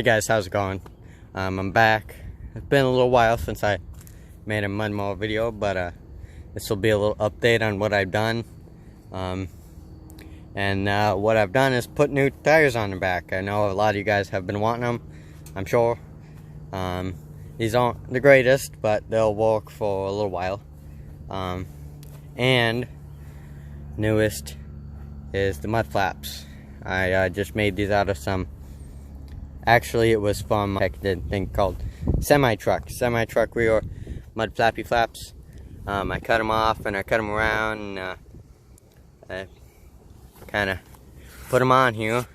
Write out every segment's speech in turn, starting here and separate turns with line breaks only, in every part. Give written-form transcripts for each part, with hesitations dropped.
Hey guys, how's it going? I'm back. It's been a little while since I made a mud mower video, but this will be a little update on what I've done. What I've done is put new tires on the back. I know a lot of you guys have been wanting them, I'm sure. These aren't the greatest, but they'll work for a little while. And newest is the mud flaps. I just made these out of some, actually it was from a thing called semi-truck rear mud flappy flaps. I cut them off and I cut them around, and I kind of put them on here.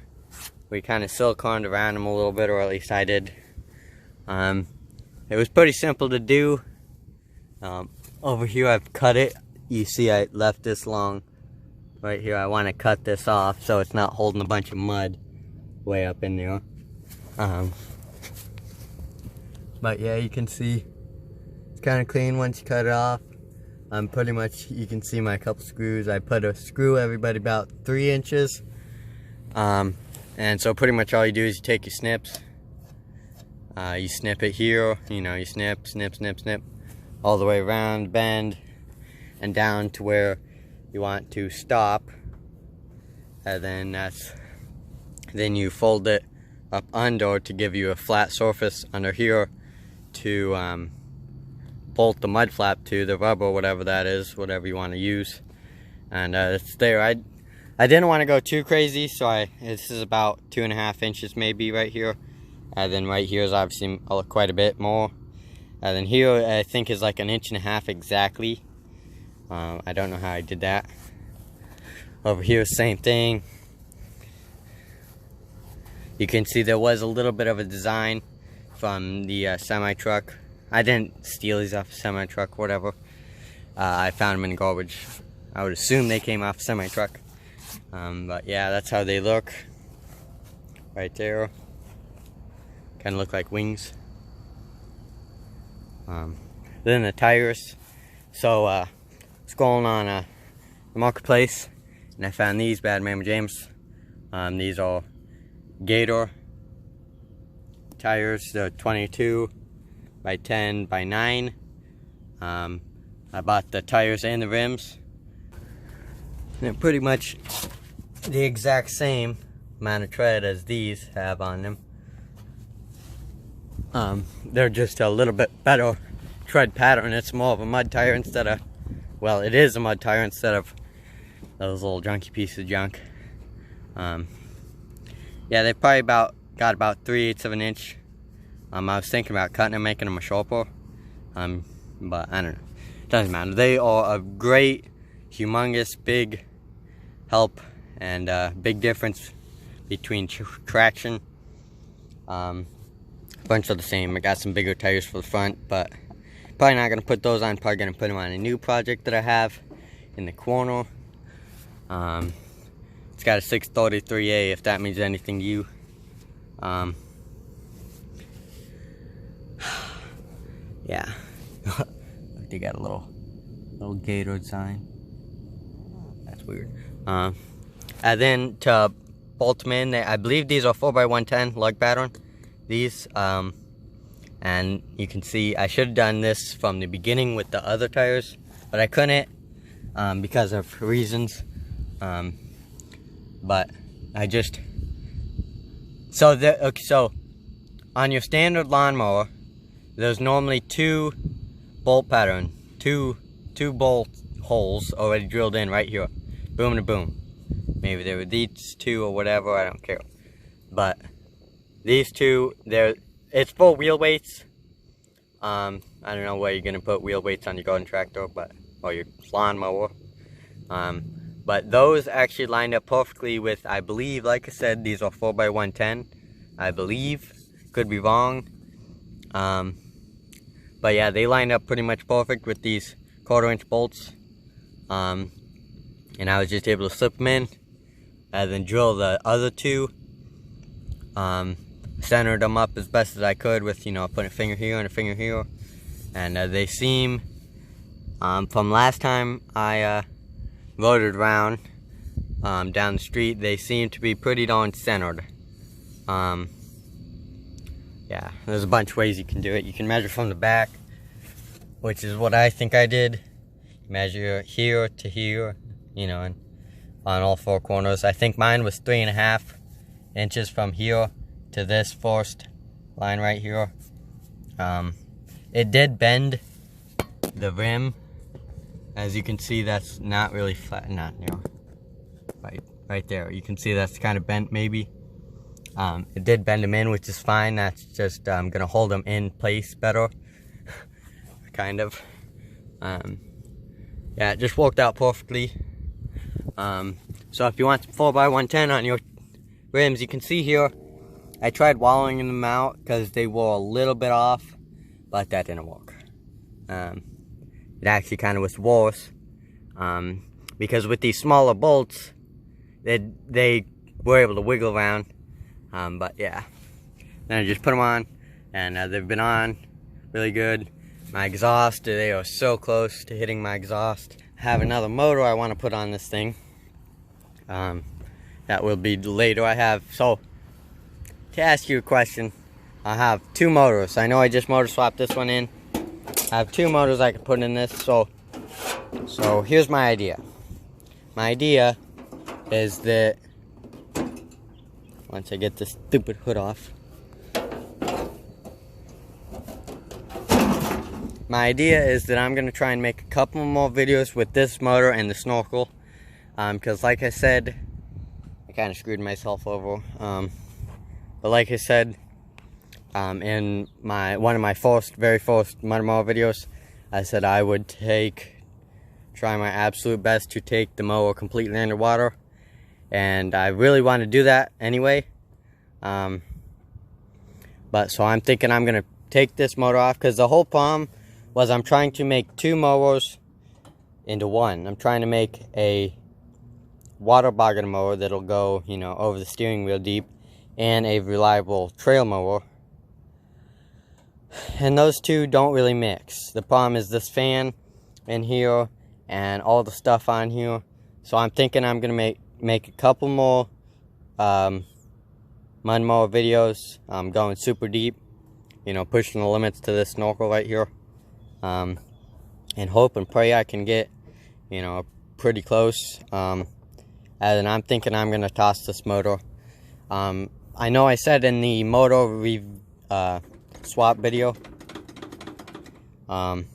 We kind of siliconed around them a little bit, or at least I did. It was pretty simple to do. Over here I've cut it. You see I left this long right here. I want to cut this off so it's not holding a bunch of mud way up in there. But yeah, you can see it's kind of clean once you cut it off. Pretty much, you can see my couple screws. I put a screw everybody about 3 inches. And so pretty much all you do is you take your snips. You snip it here, you snip all the way around, bend, and down to where you want to stop. And then you fold it up under to give you a flat surface under here to bolt the mud flap to, the rubber, whatever that is, whatever you want to use. And it's there. I didn't want to go too crazy, so this is about 2.5 inches maybe right here. And then right here is obviously quite a bit more. And then here I think is like 1.5 inches exactly. I don't know how I did that. Over here, same thing. You can see there was a little bit of a design from the semi-truck. I didn't steal these off a semi-truck, whatever. I found them in garbage. I would assume they came off a semi-truck. But yeah, that's how they look. Right there. Kind of look like wings. Then the tires. So, scrolling on the marketplace, and I found these Bad Mama James. These are Gator tires. They're 22 by 10 by 9. I bought the tires and the rims. They're pretty much the exact same amount of tread as these have on them. They're just a little bit better tread pattern. It's more of a mud tire instead of, well, it is a mud tire instead of those little junky pieces of junk. Yeah, they probably got about 3/8 of an inch. I was thinking about cutting them, making them a sharper. But I don't know. It doesn't matter. They are a great, humongous, big help and big difference between traction. Bunch of the same. I got some bigger tires for the front, but probably not going to put those on. Probably going to put them on a new project that I have in the corner. It's got a 633A, if that means anything to you. Yeah. They got a little Gator sign. That's weird. And then to bolt them in, I believe these are 4x110 lug pattern. These, and you can see I should have done this from the beginning with the other tires, but I couldn't because of reasons. But I just, so on your standard lawnmower, there's normally 2 bolt pattern, two bolt holes already drilled in right here, boom to boom. Maybe there were these 2 or whatever, I don't care. But these 2, it's for wheel weights. I don't know where you're gonna put wheel weights on your garden tractor, or your lawnmower. But those actually lined up perfectly with, I believe, like I said, these are 4x110. I believe, could be wrong. But yeah, they lined up pretty much perfect with these 1/4 inch bolts. And I was just able to slip them in, and then drill the other 2. Centered them up as best as I could with, putting a finger here and a finger here. And they seem, from last time I rode it around down the street, they seem to be pretty darn centered. yeah, there's a bunch of ways you can do it. You can measure from the back, which is what I think I did. Measure here to here, you know, and on all four corners. I think mine was 3.5 inches from here to this first line right here. It did bend the rim. As you can see, that's not really flat, not, you know, right there. You can see that's kind of bent maybe. It did bend them in, which is fine. That's just gonna hold them in place better, kind of. Yeah, it just worked out perfectly. So if you want 4x110 on your rims, you can see here, I tried wallowing them out because they were a little bit off, but that didn't work. It actually kind of was worse, because with these smaller bolts, they were able to wiggle around. But yeah, then I just put them on, and they've been on really good. My exhaust, they are so close to hitting my exhaust. I have another motor I want to put on this thing. That will be later. So to ask you a question, I have 2 motors. I know I just motor swapped this one in. I have 2 motors I can put in this. So here's my idea. My idea is that once I get this stupid hood off, my idea is that I'm gonna try and make a couple more videos with this motor and the snorkel, because like I said, I kind of screwed myself over. But like I said, in one of my very first motor mower videos, I said I would try my absolute best to take the mower completely underwater, and I really want to do that anyway. But so I'm thinking I'm gonna take this motor off, because the whole problem was I'm trying to make 2 mowers into one. I'm trying to make a water bogger mower that'll go, you know, over the steering wheel deep, and a reliable trail mower. And those two don't really mix. The problem is this fan in here and all the stuff on here. So I'm thinking I'm gonna make a couple more mud mower videos, going super deep, you know, pushing the limits to this snorkel right here, and hope and pray I can get, you know, pretty close. And I'm thinking I'm gonna toss this motor. I know I said in the motor swap video, 1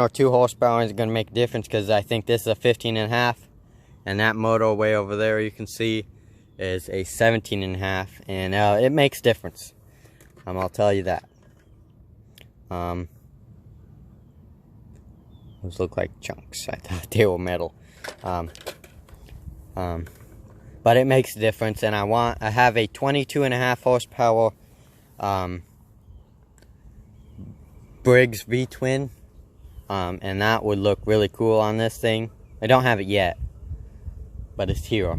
or 2 horsepower is going to make a difference, because I think this is a 15.5, and that motor way over there you can see is a 17.5, and it makes difference. I'll tell you that. Those look like chunks. I thought they were metal. But it makes a difference, and I have a 22.5 horsepower Briggs V-twin, and that would look really cool on this thing. I don't have it yet, but it's here,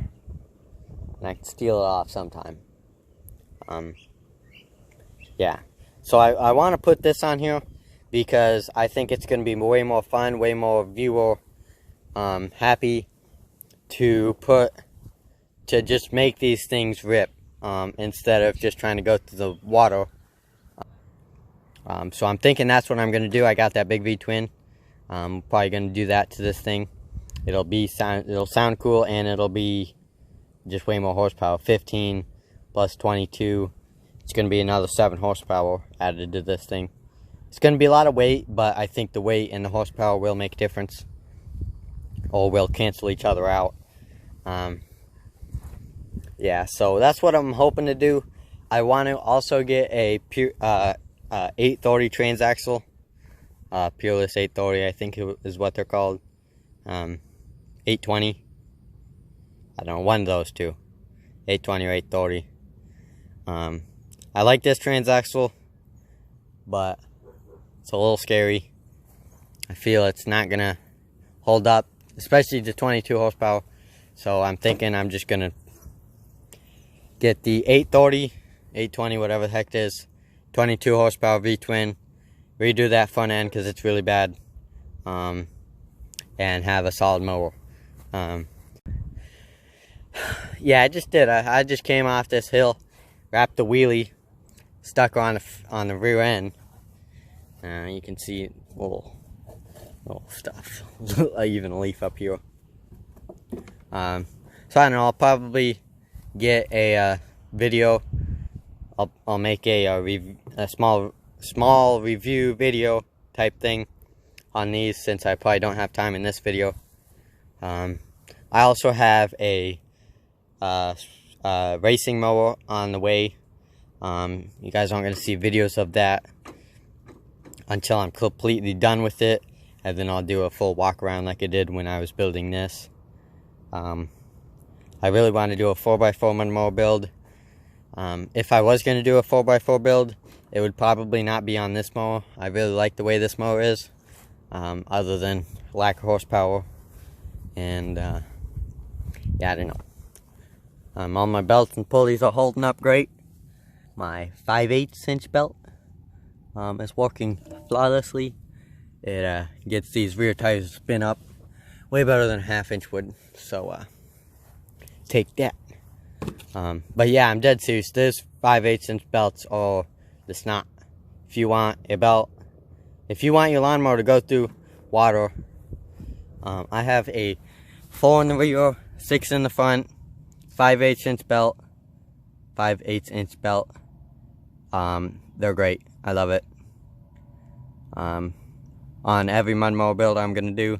and I can steal it off sometime. Yeah, so I want to put this on here because I think it's going to be way more fun, way more viewer happy to just make these things rip, instead of just trying to go through the water. So I'm thinking that's what I'm going to do. I got that big V-twin. I'm probably going to do that to this thing. It'll sound cool, and it'll be just way more horsepower. 15 plus 22. It's going to be another 7 horsepower added to this thing. It's going to be a lot of weight, but I think the weight and the horsepower will make a difference, or will cancel each other out. Yeah, so that's what I'm hoping to do. I want to also get a 830 transaxle, Peerless 830, I think is what they're called. 820. I don't know, one of those two, 820 or 830. I like this transaxle, but it's a little scary. I feel it's not gonna hold up, especially the 22 horsepower. So I'm thinking I'm just gonna get the 830, 820, whatever the heck it is, 22 horsepower V-twin, redo that front end because it's really bad, and have a solid mower. Yeah, I just did. I just came off this hill, wrapped the wheelie, stuck on the rear end. You can see little stuff, even a leaf up here. So I don't know. I'll probably get a video. I'll make a small review video type thing on these, since I probably don't have time in this video. I also have a racing mower on the way. You guys aren't going to see videos of that until I'm completely done with it, and then I'll do a full walk around like I did when I was building this. I really want to do a 4x4 mud mower build. If I was going to do a 4x4 build, it would probably not be on this mower. I really like the way this mower is, other than lack of horsepower. And yeah, I don't know. All my belts and pulleys are holding up great. My 5/8 inch belt is working flawlessly. It gets these rear tires to spin up way better than a 1/2 inch would. So take that. But yeah, I'm dead serious. This 5/8 inch belts are the snot. If you want a belt, if you want your lawnmower to go through water, I have a 4 in the rear, 6 in the front, 5/8 inch belt, 5/8 inch belt. They're great. I love it. On every mud mower build I'm gonna do,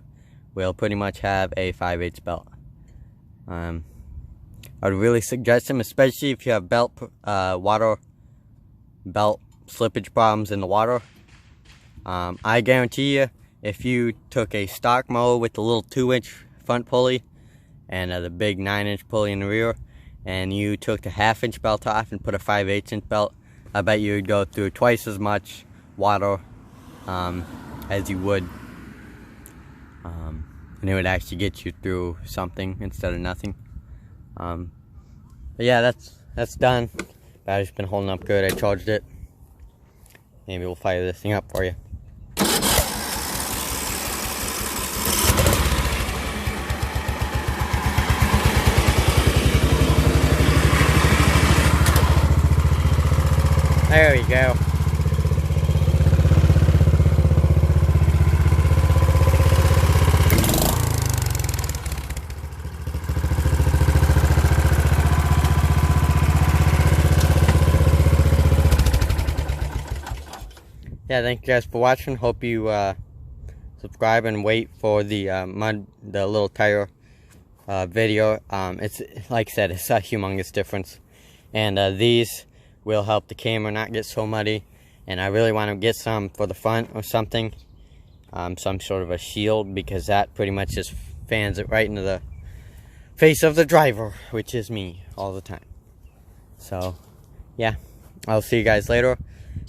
we'll pretty much have a 5/8 belt. I would really suggest them, especially if you have water belt slippage problems in the water. I guarantee you, if you took a stock mower with the little 2-inch front pulley and the big 9-inch pulley in the rear, and you took the 1/2 inch belt off and put a 5/8 inch belt, I bet you would go through twice as much water as you would, and it would actually get you through something instead of nothing. But yeah, that's done. Battery's been holding up good. I charged it. Maybe we'll fire this thing up for you. There we go. Yeah, thank you guys for watching. Hope you subscribe and wait for the the little tire video. It's like I said, it's a humongous difference, and these will help the camera not get so muddy. And I really want to get some for the front or something, some sort of a shield, because that pretty much just fans it right into the face of the driver, which is me all the time. So yeah, I'll see you guys later.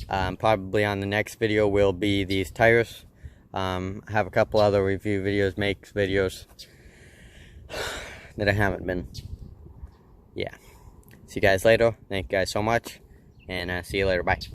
Probably on the next video will be these tires. I have a couple other review videos, makes videos that I haven't been. Yeah. See you guys later. Thank you guys so much. And see you later. Bye.